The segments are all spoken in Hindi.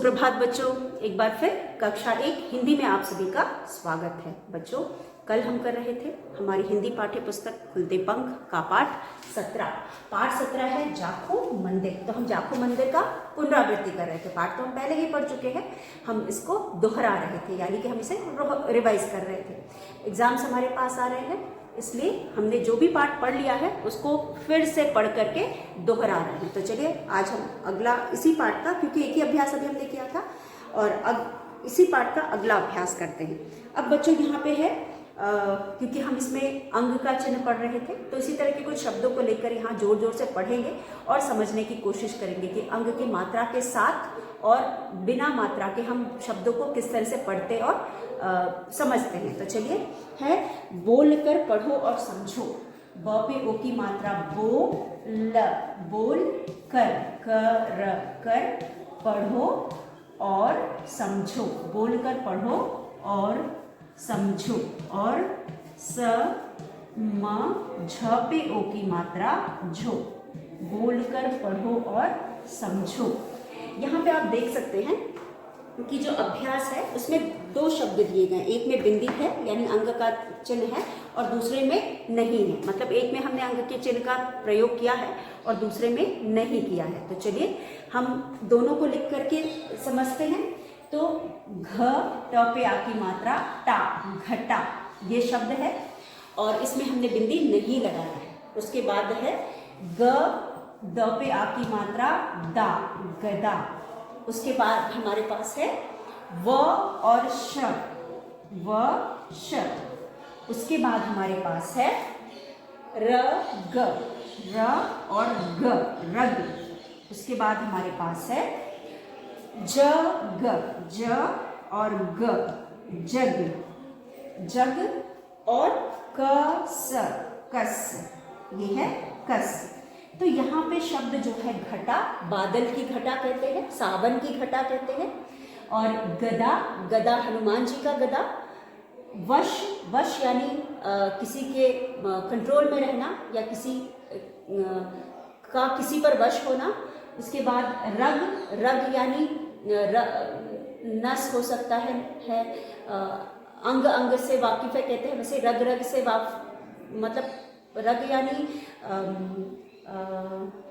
सुप्रभात बच्चों, एक बार फिर कक्षा 1 हिंदी में आप सभी का स्वागत है। बच्चों, कल हम कर रहे थे हमारी हिंदी पाठ्य पुस्तक खुलते पंख का पाठ 17 है जाखू मंदिर। तो हम जाखू मंदिर का पुनरावृत्ति कर रहे थे। पाठ तो हम पहले ही पढ़ चुके हैं, हम इसको दोहरा रहे थे, यानी कि हम इसे रिवाइज कर रहे थे। एग्जाम्स हमारे पास आ रहे हैं, इसलिए हमने जो भी पाठ पढ़ लिया है उसको फिर से पढ़ करके दोहरा रहे हैं। तो चलिए आज हम अगला इसी पाठ का, क्योंकि एक ही अभ्यास अभी हमने किया था, और अब इसी पाठ का अगला अभ्यास करते हैं। अब बच्चों यहाँ पे है क्योंकि हम इसमें अंग का चिन्ह पढ़ रहे थे, तो इसी तरह के कुछ शब्दों को लेकर यहाँ जोर जोर से पढ़ेंगे और समझने की कोशिश करेंगे कि अंग की मात्रा के साथ और बिना मात्रा के हम शब्दों को किस तरह से पढ़ते और समझते हैं। तो चलिए है, बोल कर पढ़ो और समझो। ब पे ओ की मात्रा बो, ल, बोल कर पढ़ो और समझो। बोल कर पढ़ो और समझो। और स म झ पे ओ की मात्रा झो, बोल कर पढ़ो और समझो। यहाँ पे आप देख सकते हैं कि जो अभ्यास है उसमें दो शब्द दिए गए, एक में बिंदी है यानी अंग का चिन्ह है और दूसरे में नहीं है। मतलब एक में हमने अंग के चिन्ह का प्रयोग किया है और दूसरे में नहीं किया है। तो चलिए हम दोनों को लिख करके समझते हैं। तो घ ट पे आ की मात्रा टा, घटा, ये शब्द है और इसमें हमने बिंदी नहीं लगाया है। उसके बाद है ग द पे आ की मात्रा दा, गदा। उसके बाद हमारे पास है व और श, व श। उसके बाद हमारे पास है र ग, र और ग, रग। उसके बाद हमारे पास है ज ग, ज और ग, जग, जग। और क स, कस, ये है कस। तो यहाँ पे शब्द जो है घटा, बादल की घटा कहते हैं, सावन की घटा कहते हैं। और गदा, गदा हनुमान जी का गदा। वश, वश यानी किसी के कंट्रोल में रहना या किसी का किसी पर वश होना। उसके बाद रग, रग यानी नस हो सकता है अंग, अंग से वाकिफ है कहते हैं, वैसे रग, रग से मतलब रग यानी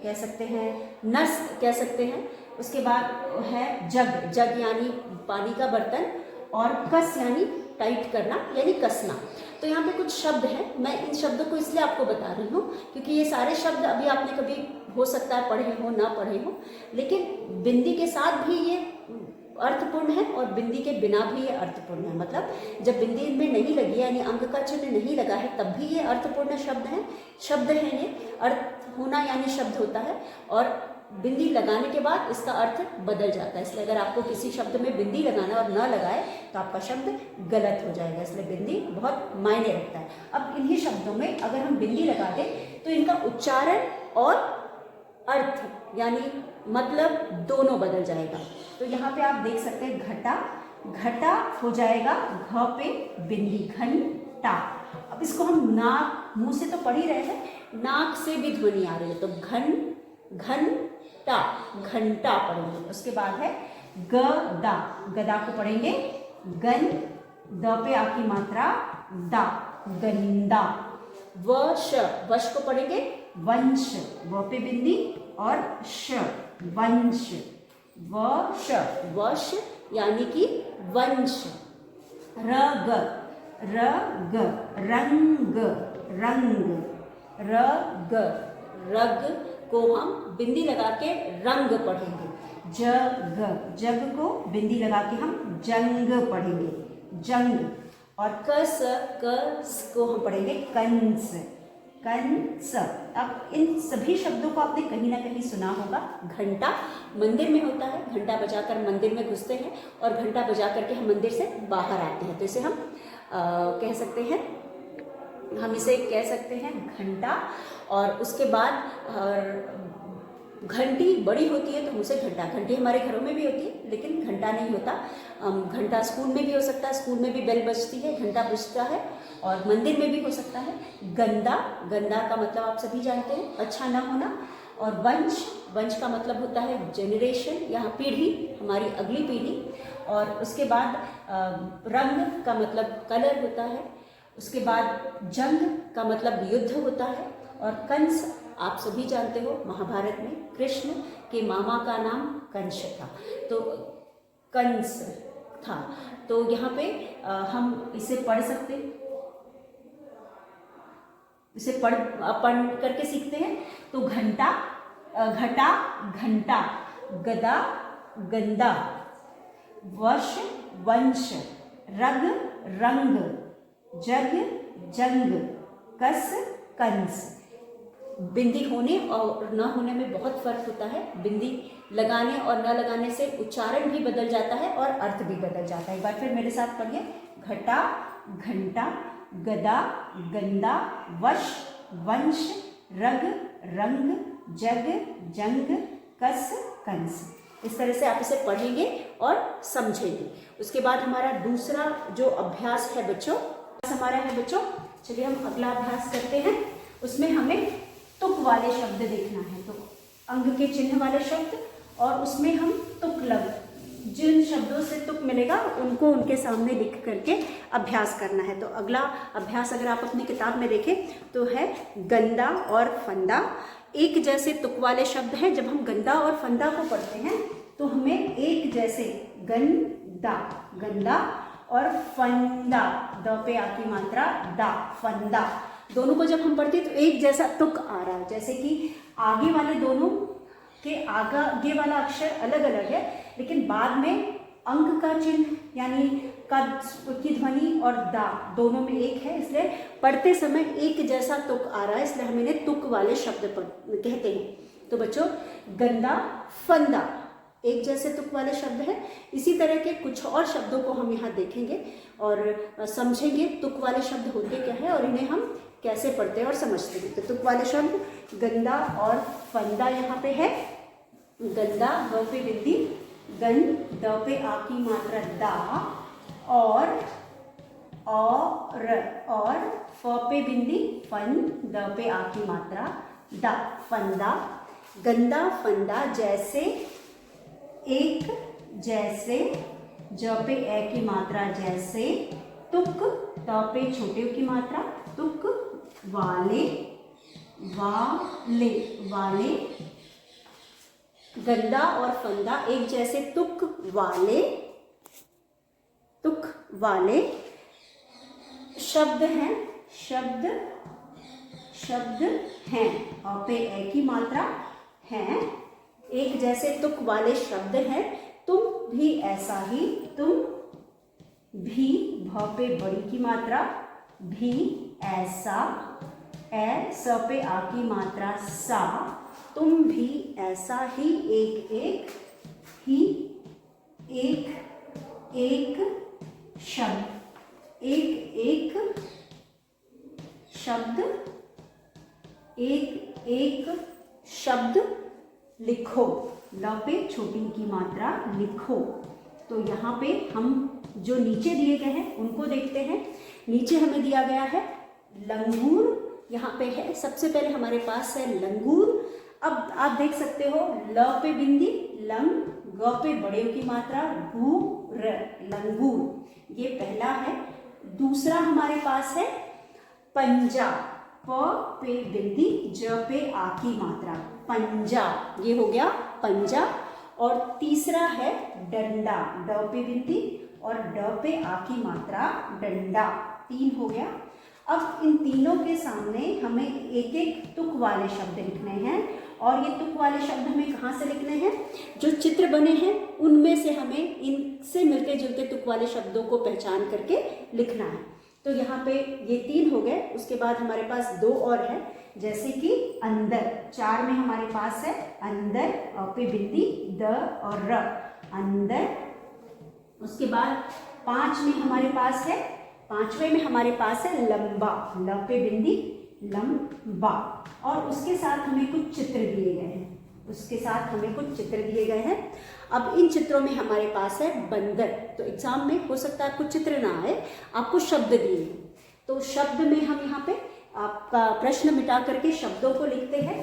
कह सकते हैं, नस कह सकते हैं। उसके बाद है जग, जग यानी पानी का बर्तन। और कस यानी टाइट करना यानी कसना। तो यहाँ पे कुछ शब्द हैं, मैं इन शब्दों को इसलिए आपको बता रही हूँ क्योंकि ये सारे शब्द अभी आपने कभी हो सकता है पढ़े हो ना पढ़े हो, लेकिन बिंदी के साथ भी ये अर्थपूर्ण है और बिंदी के बिना भी ये अर्थपूर्ण है। मतलब जब बिंदी इनमें नहीं लगी यानी अंग का चिन्ह नहीं लगा है तब भी ये अर्थपूर्ण शब्द है, शब्द है। ये अर्थ होना यानी शब्द होता है और बिंदी लगाने के बाद इसका अर्थ बदल जाता है। इसलिए अगर आपको किसी शब्द में बिंदी लगाना और न लगाए तो आपका शब्द गलत हो जाएगा, इसलिए बिंदी बहुत मायने रखता है। अब इन्हीं शब्दों में अगर हम बिंदी लगा दें तो इनका उच्चारण और अर्थ यानी मतलब दोनों बदल जाएगा। तो यहाँ पे आप देख सकते हैं घटा, घटा हो जाएगा घ पे बिंदी, घंटा। अब इसको हम नाक, मुंह से तो पढ़ ही रहे हैं, नाक से भी ध्वनि आ रही है, तो घन, घंटा, घंटा पढ़ेंगे। उसके बाद है गदा, गदा को पढ़ेंगे गन, द पे आ की मात्रा दा, गंदा। वश, वश को पढ़ेंगे वंश, व पे बिंदी और श, वंश, वश, वश यानी कि वंश। रग, रग, रंग, रंग, रग, रग को हम बिंदी लगा के रंग पढ़ेंगे। जग, जग को बिंदी लगा के हम जंग पढ़ेंगे, जंग। और कस, कस को हम पढ़ेंगे कंस, कंस। अब इन सभी शब्दों को आपने कहीं ना कहीं सुना होगा। घंटा मंदिर में होता है, घंटा बजाकर मंदिर में घुसते हैं और घंटा बजा करके हम मंदिर से बाहर आते हैं, तो इसे हम कह सकते हैं, हम इसे कह सकते हैं घंटा। और उसके बाद घंटी बड़ी होती है तो हम उसे घंटा, घंटी हमारे घरों में भी होती है लेकिन घंटा नहीं होता। घंटा स्कूल में भी हो सकता है, स्कूल में भी बेल बजती है, घंटा बजता है, और मंदिर में भी हो सकता है। गंदा, गंदा का मतलब आप सभी जानते हैं, अच्छा ना होना। और वंश, वंश का मतलब होता है जनरेशन, यहाँ पीढ़ी, हमारी अगली पीढ़ी। और उसके बाद रंग का मतलब कलर होता है। उसके बाद जंग का मतलब युद्ध होता है। और कंस आप सभी जानते हो, महाभारत में कृष्ण के मामा का नाम कंस था, तो कंस था। तो यहाँ पे हम इसे पढ़ सकते हैं, इसे पढ़ करके सीखते हैं। तो घंटा, घटा, घंटा, गदा, गंदा, वश, वंश, रग, रंग, जग, जंग, कस, कंस। बिंदी होने और न होने में बहुत फर्क होता है। बिंदी लगाने और न लगाने से उच्चारण भी बदल जाता है और अर्थ भी बदल जाता है। एक बार फिर मेरे साथ पढ़िए। घटा, घंटा, गदा, गंदा, वश, वंश, रग, रंग, जग, जंग, कस, कंस। इस तरह से आप इसे पढ़ेंगे और समझेंगे। उसके बाद हमारा दूसरा जो अभ्यास है बच्चों, चलिए हम अगला अभ्यास करते हैं। उसमें हमें तुक वाले शब्द देखना है, तो अंग के चिन्ह वाले शब्द, और उसमें हम तुक लग, जिन शब्दों से तुक मिलेगा उनको उनके सामने लिख करके अभ्यास करना है। तो अगला अभ्यास अगर आप अपनी किताब में देखें तो है गंदा और फंदा। एक जैसे तुक वाले शब्द हैं। जब हम गंदा और फंदा को पढ़ते हैं तो हमें एक जैसे गंदा, गंदा, और फंदा, द पे आ की मात्रा दा, फंदा, दोनों को जब हम पढ़ते हैं तो एक जैसा तुक आ रहा है। जैसे कि आगे वाले दोनों के आगे वाला अक्षर अलग अलग है, लेकिन बाद में अंक का चिन्ह यानी का की ध्वनि और दा दोनों में एक है, इसलिए पढ़ते समय एक जैसा तुक आ रहा है, इसलिए हम इन्हें तुक वाले शब्द कहते हैं। तो बच्चों गंदा, फंदा एक जैसे तुक वाले शब्द हैं। इसी तरह के कुछ और शब्दों को हम यहाँ देखेंगे और समझेंगे तुक वाले शब्द होते क्या है और इन्हें हम कैसे पढ़ते हैं और समझते हैं। तो तुक वाले शब्द गंदा और फंदा यहाँ पे है। गंदा, ग पे बिंदी, गन, द पे आ की मात्रा दा, और फ पे बिंदी, फन, द पे आ की मात्रा दा, फंदा। गंदा, फंदा, जैसे, एक, जैसे, ज पे ए की मात्रा जैसे, तुक, त पे छोटे की मात्रा तुक, वाले, वाले, वाले। गंदा और फंदा एक जैसे तुक वाले, तुक वाले शब्द हैं, शब्द हैं, अ पे ए की मात्रा हैं, एक जैसे तुक वाले शब्द हैं। तुम भी ऐसा ही, तुम भी, भ पे बड़ी की मात्रा भी, ऐसा, ए, स पे आ की मात्रा सा, तुम भी ऐसा ही, एक एक ही, एक एक शब्द, एक शब्द, एक शब्द लिखो, ल पे छोटी की मात्रा लिखो। तो यहाँ पे हम जो नीचे दिए गए हैं उनको देखते हैं। नीचे हमें दिया गया है लंगूर, यहाँ पे है सबसे पहले हमारे पास है लंगूर। अब आप देख सकते हो ल पे बिंदी लंग, ग पे बड़े की मात्रा गू, र, लंगूर, ये पहला है। दूसरा हमारे पास है पंजा, प पे बिंदी, ज पे आ की मात्रा, पंजा, ये हो गया पंजा। और तीसरा है डंडा, ड पे बिंदी और ड पे आ की मात्रा डंडा, 3 हो गया। अब इन तीनों के सामने हमें एक एक तुक वाले शब्द लिखने हैं और ये तुक वाले शब्द हमें कहाँ से लिखने हैं, जो चित्र बने हैं उनमें से हमें इनसे मिलके जुलके तुक वाले शब्दों को पहचान करके लिखना है। तो यहाँ पे ये 3 हो गए। उसके बाद हमारे पास 2 और है, जैसे कि अंदर, 4 में हमारे पास है अंदर, अ पे बिंदी, द और र, अंदर। उसके बाद 5 में हमारे पास है, 5वें में हमारे पास है लंबा, ल पे बिंदी, लंबा। और उसके साथ हमें कुछ चित्र दिए गए हैं, अब इन चित्रों में हमारे पास है बंदर। तो एग्जाम में हो सकता है आपको चित्र ना आए, आपको शब्द दिए हैं। तो शब्द में हम यहाँ पे आपका प्रश्न मिटा करके शब्दों को लिखते हैं।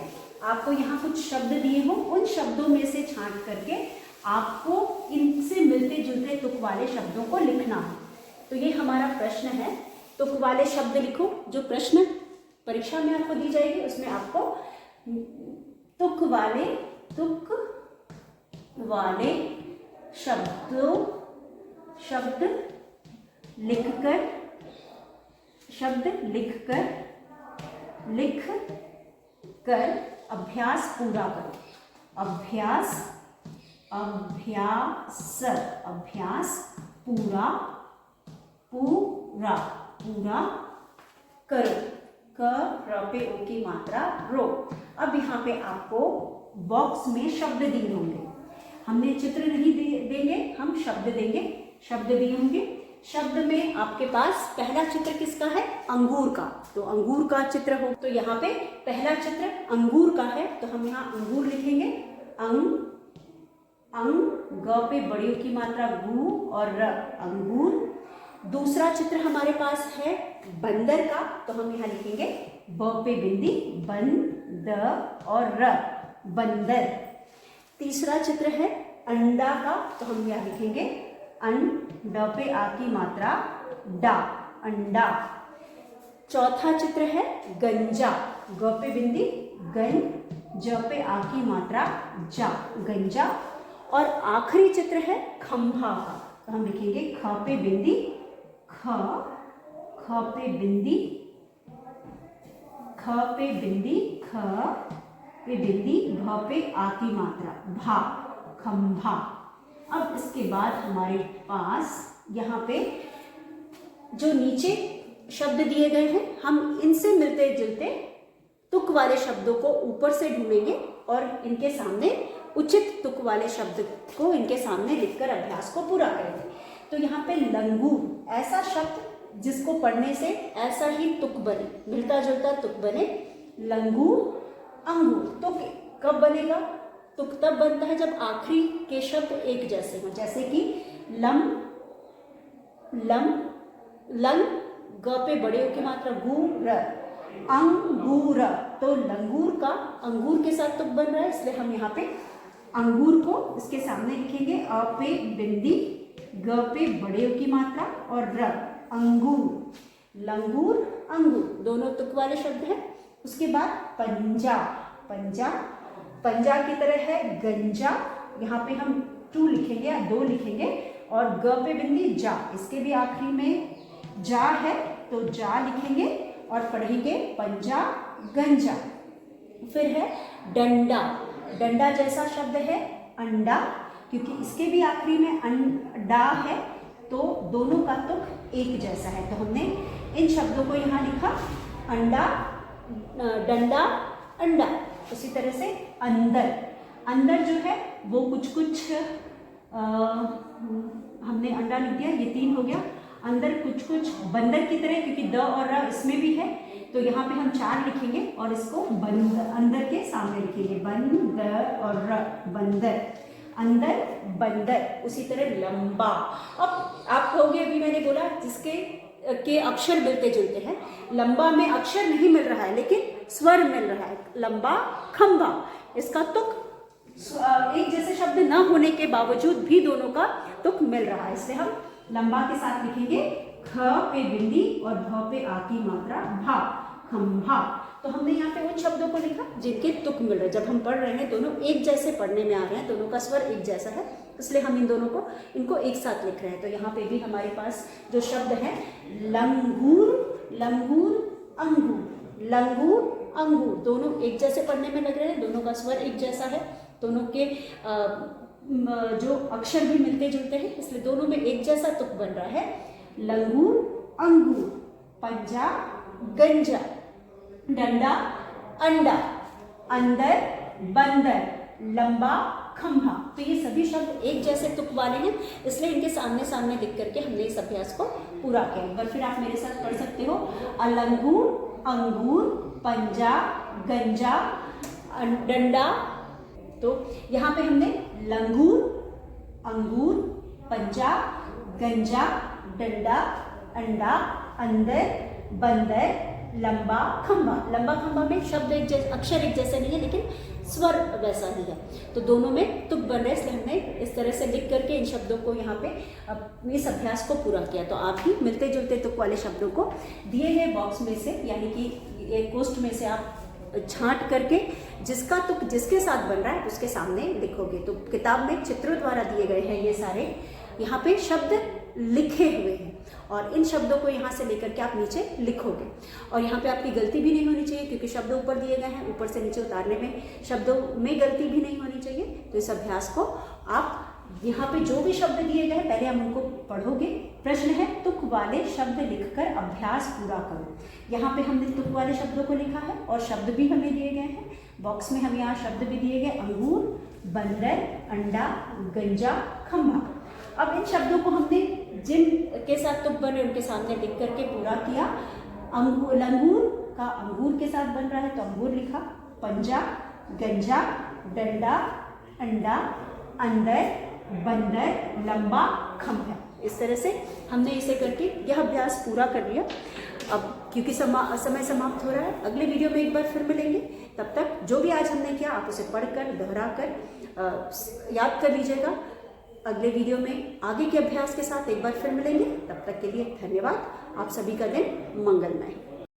आपको यहाँ कुछ शब्द दिए हों, उन शब्दों में से छांट करके आपको इनसे मिलते जुलते तुक वाले शब्दों को लिखना है। तो ये हमारा प्रश्न है, तुक वाले शब्द लिखो। जो प्रश्न परीक्षा में आपको दी जाएगी उसमें आपको तुक वाले शब्द लिख कर अभ्यास पूरा करो। अभ्यास पूरा करो। क र पे ओ की मात्रा रो। अब यहाँ पे आपको बॉक्स में शब्द दिए होंगे, हमने चित्र नहीं देंगे, हम शब्द देंगे। शब्द दिए होंगे, शब्द में आपके पास पहला चित्र किसका है? अंगूर का। तो अंगूर का चित्र हो, तो यहाँ पे पहला चित्र अंगूर का है, तो हम यहाँ अंगूर लिखेंगे। ग पे बड़ी की मात्रा गु और र, अंगूर। दूसरा चित्र हमारे पास है बंदर का, तो हम यहाँ लिखेंगे ब पे बिंदी बन द और र, बंदर। तीसरा चित्र है अंडा का, तो हम यहाँ लिखेंगे अन ड पे आ की मात्रा डा, अंडा। चौथा चित्र है गंजा, ग पे बिंदी गन, ज पे आ की मात्रा जा, गंजा। और आखिरी चित्र है खंभा का, तो हम लिखेंगे ख पे बिंदी ख, ख पे बिंदी ख पे बिंदी ख पे बिंदी भ पे आ की मात्रा भा, खंभा। अब इसके बाद हमारे पास यहाँ पे जो नीचे शब्द दिए गए हैं, हम इनसे मिलते जुलते तुक वाले शब्दों को ऊपर से ढूंढेंगे और इनके सामने उचित तुक वाले शब्द को इनके सामने लिखकर अभ्यास को पूरा करेंगे। तो यहाँ पे लंगूर, ऐसा शब्द जिसको पढ़ने से ऐसा ही तुक बने, मिलता जुलता तुक बने। लंगूर, अंगूर। तो कब बनेगा? तुक तब बनता है जब आखिरी के शब्द एक जैसे हों, जैसे कि लम, लंग, ग पे बड़े की मात्रा गू र, अंगूर। तो लंगूर का अंगूर के साथ तुक बन रहा है, इसलिए हम यहाँ पे अंगूर को इसके सामने लिखेंगे अ पे बिंदी, ग पे बड़े की मात्रा और र, अंगूर। लंगूर, अंगूर दोनों तुक वाले शब्द हैं। उसके बाद पंजा, पंजा की तरह है गंजा, यहाँ पे हम 2 लिखेंगे या 2 लिखेंगे और ग पे बिंदी जा, इसके भी आखिरी में जा है तो जा लिखेंगे और पढ़ेंगे पंजा, गंजा। फिर है डंडा, डंडा जैसा शब्द है अंडा, क्योंकि इसके भी आखिरी में अंडा है तो दोनों का तुक एक जैसा है, तो हमने इन शब्दों को यहाँ लिखा अंडा, डंडा, अंडा। उसी तरह से अंदर, अंदर जो है वो कुछ हमने अंडा लिख दिया, ये 3 हो गया। अंदर कुछ बंदर की तरह, क्योंकि द और र इसमें भी है, तो यहाँ पे हम 4 लिखेंगे और इसको बंदर अंदर के सामने लिखेंगे, बंदर और र, बंदर, अंदर, बंदर। उसी तरह लंबा। अब आप कहोगे अभी मैंने बोला जिसके के अक्षर मिलते जुलते हैं, लंबा में अक्षर नहीं मिल रहा है लेकिन स्वर मिल रहा है, लंबा, खंबा। इसका तुक एक जैसे शब्द न होने के बावजूद भी दोनों का तुक मिल रहा है, इसलिए हम लंबा के साथ लिखेंगे ख पे बिंदी और भ पे आ की मात्रा भा, खंभा। तो हमने यहाँ पे उन शब्दों को लिखा जिनके तुक मिल रहे, जब हम पढ़ रहे हैं दोनों एक जैसे पढ़ने में आ रहे हैं, दोनों का स्वर एक जैसा है, इसलिए हम इन दोनों को इनको एक साथ लिख रहे हैं। तो यहाँ पे भी हमारे पास जो शब्द है लंगूर, लंगूर, अंगूर, लंगूर, अंगूर, दोनों एक जैसे पढ़ने में लग रहे हैं, दोनों का स्वर एक जैसा है, दोनों के जो अक्षर भी मिलते जुलते हैं, इसलिए दोनों में एक जैसा तुक बन रहा है। लंगूर, अंगूर, पंजा, गंजा, डंडा, अंडा, अंदर, बंदर, लंबा, खंभा। तो ये सभी शब्द एक जैसे तुक वाले हैं, इसलिए इनके सामने सामने लिख करके हमने इस अभ्यास को पूरा किया। एक बार फिर आप मेरे साथ पढ़ सकते हो। अलंगूर, अंगूर, पंजा, गंजा, डंडा। तो यहाँ पे हमने लंगूर, अंगूर, पंजा, गंजा, डंडा, अंडा, अंदर, बंदर, लंबा खंभा। लंबा खंभा में शब्द एक जैसे, अक्षर एक जैसे नहीं है लेकिन स्वर वैसा ही है, तो दोनों में तुक बन रहे, इसलिए हमने इस तरह से लिख करके इन शब्दों को यहाँ पे इस अभ्यास को पूरा किया। तो आप भी मिलते जुलते तुक वाले शब्दों को दिए गए बॉक्स में से यानी कि एक पोस्ट में से आप छांट करके जिसका तुक जिसके साथ बन रहा है उसके सामने लिखोगे। तो किताब में चित्रों द्वारा दिए गए हैं ये सारे यहाँ पे शब्द लिखे हुए हैं और इन शब्दों को यहाँ से लेकर के आप नीचे लिखोगे। और यहाँ पे आपकी गलती भी नहीं होनी चाहिए क्योंकि शब्द ऊपर दिए गए हैं, ऊपर से नीचे उतारने में शब्दों में गलती भी नहीं होनी चाहिए। तो इस अभ्यास को आप यहाँ पे जो भी शब्द दिए गए हैं पहले हम उनको पढ़ोगे। प्रश्न है तुक वाले शब्द लिखकर अभ्यास पूरा करो। यहाँ पे हमने तुक वाले शब्दों को लिखा है और शब्द भी हमें दिए गए हैं। बॉक्स में हमें यहाँ शब्द भी दिए गए, अंगूर, बंदर, अंडा, गंजा, खंभा। अब इन शब्दों को हमने जिन के साथ तुक बने उनके सामने लिख करके पूरा किया। अंगूर का अंगूर के साथ बन रहा है तो अंगूर लिखा, पंजा, गंजा, डंडा, अंडा, अंदर, बंदर, लंबा, खंभा। इस तरह से हमने इसे करके यह अभ्यास पूरा कर लिया। अब क्योंकि समय समाप्त हो रहा है, अगले वीडियो में एक बार फिर मिलेंगे। तब तक जो भी आज हमने किया आप उसे पढ़कर दोहराकर याद कर लीजिएगा। अगले वीडियो में आगे के अभ्यास के साथ एक बार फिर मिलेंगे। तब तक के लिए धन्यवाद। आप सभी का दिन मंगलमय।